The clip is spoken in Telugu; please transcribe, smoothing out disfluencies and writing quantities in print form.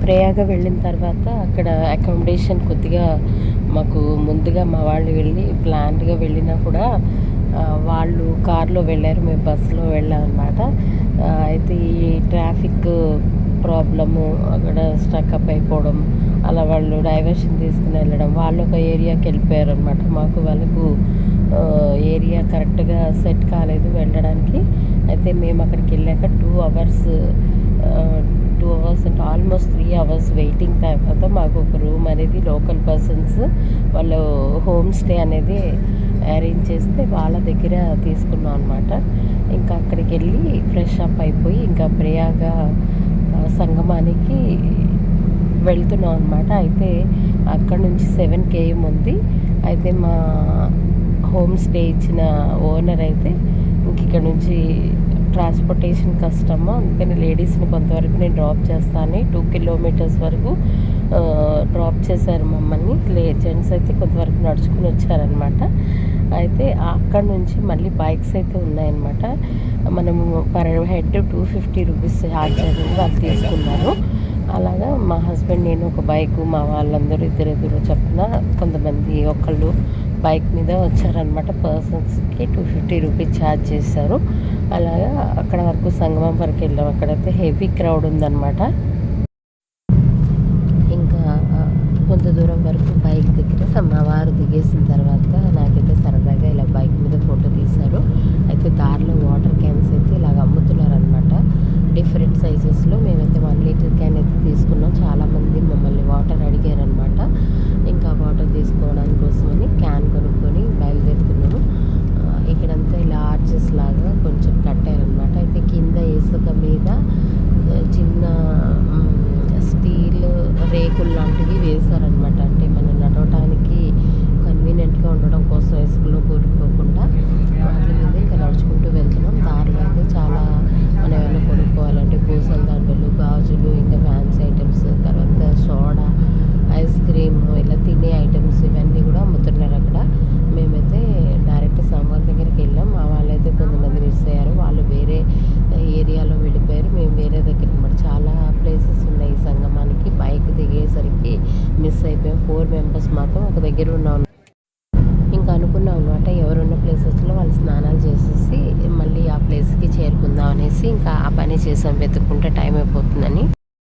ప్రయాగ వెళ్ళిన తర్వాత అక్కడ అకామిడేషన్ కొద్దిగా మాకు ముందుగా మా వాళ్ళు వెళ్ళి ప్లాన్డ్గా వెళ్ళినా కూడా వాళ్ళు కార్లో వెళ్ళారు, మేము బస్సులో వెళ్ళాం అనమాట. అయితే ఈ ట్రాఫిక్ ప్రాబ్లము, అక్కడ స్టక్అప్ అయిపోవడం, అలా వాళ్ళు డైవర్షన్ తీసుకుని వెళ్ళడం, వాళ్ళు ఒక ఏరియాకి వెళ్ళిపోయారు అనమాట. మాకు వాళ్ళకు ఏరియా కరెక్ట్గా సెట్ కాలేదు వెళ్ళడానికి. అయితే మేము అక్కడికి వెళ్ళాక 2 అవర్స్ అంటే ఆల్మోస్ట్ 3 అవర్స్ వెయిటింగ్ తర్వాత మాకు ఒక రూమ్ అనేది లోకల్ పర్సన్స్ వాళ్ళు హోమ్ స్టే అనేది అరేంజ్ చేస్తే వాళ్ళ దగ్గర తీసుకున్నాం అనమాట. ఇంకా అక్కడికి వెళ్ళి ఫ్రెష్ అప్ అయిపోయి ఇంకా ప్రయాగ సంగమానికి వెళ్తున్నాం అనమాట. అయితే అక్కడ నుంచి 7 km ఉంది. అయితే మా హోమ్ స్టే ఇచ్చిన ఓనర్ అయితే ఇంక ఇక్కడ నుంచి ట్రాన్స్పోర్టేషన్ కష్టము, అందుకని లేడీస్ని కొంతవరకు నేను డ్రాప్ చేస్తాను, 2 kilometers వరకు డ్రాప్ చేశారు మమ్మల్ని. జెంట్స్ అయితే కొంతవరకు నడుచుకుని వచ్చారనమాట. అయితే అక్కడ నుంచి మళ్ళీ బైక్స్ అయితే ఉన్నాయన్నమాట. మనము పర్ హెడ్ 250 రూపీస్ ఛార్జ్ అనేది వాళ్ళు తీసుకున్నారు. అలాగా మా హస్బెండ్, నేను ఒక బైకు, మా వాళ్ళందరూ ఇద్దరు చొప్పున కొంతమంది ఒకళ్ళు బైక్ మీద వచ్చారనమాట. పర్సన్స్కి 250 రూపీస్ ఛార్జ్ చేశారు. అలాగా అక్కడ వరకు సంగమం వరకు వెళ్ళాం. అక్కడైతే హెవీ క్రౌడ్ ఉందన్నమాట. ఇంకా కొంత దూరం వరకు బైక్ దగ్గర మా వారు దిగేసిన తర్వాత నాకైతే సరదాగా ఇలా బైక్ మీద ఫోటో తీశారు. అయితే దారిలో వాటర్ క్యాన్స్ అయితే ఇలాగ అమ్ముతున్నారనమాట, డిఫరెంట్ సైజెస్లో. మేమైతే 1 లీటర్ క్యాన్ అయితే తీసుకున్నాం. చాలామంది మమ్మల్ని వాటర్ అడిగారనమాట. ఇంకా వాటర్ తీసుకోవడానికి కోసమని క్యాన్ కొనుక్కొని బయలుదేరుతున్నాము. ఇక్కడంతా ఇలా ఆర్చెస్ లాగా కొంచెం కట్టారనమాట. అయితే కింద ఇసుక మీద చిన్న స్టీల్ రేకులు లాంటివి వేశారనమాట. అంటే మనం నడవటానికి కన్వీనియంట్గా ఉండడం కోసం ఇసుకలో కూరుకుపోకుండా వాటి మీద ఇంకా నడుచుకుంటూ వెళ్తున్నాం. దారిలో అయితే చాలా మనం ఏమైనా కొనుక్కోవాలంటే పూసల దండలు, గాజులు, ఇంకా ఫ్యాన్సీ ఐటమ్స్, తర్వాత సోడా, ఐస్ క్రీమ్, ఇలా తినే ఐటమ్స్ ఇవన్నీ కూడా అమ్ముతున్నారు అక్కడ. మేమైతే డైరెక్ట్ సంగమం దగ్గరికి వెళ్ళాం. మా వాళ్ళైతే కొంతమంది మిస్ అయ్యారు, వాళ్ళు వేరే ఏరియాలో వెళ్ళిపోయారు, మేము వేరే దగ్గర అనమాట. చాలా ప్లేసెస్ ఉన్నాయి ఈ సంగమానికి. బైక్ దిగేసరికి మిస్ అయిపోయాం. 4 members మాత్రం ఒక దగ్గర ఉన్నాం.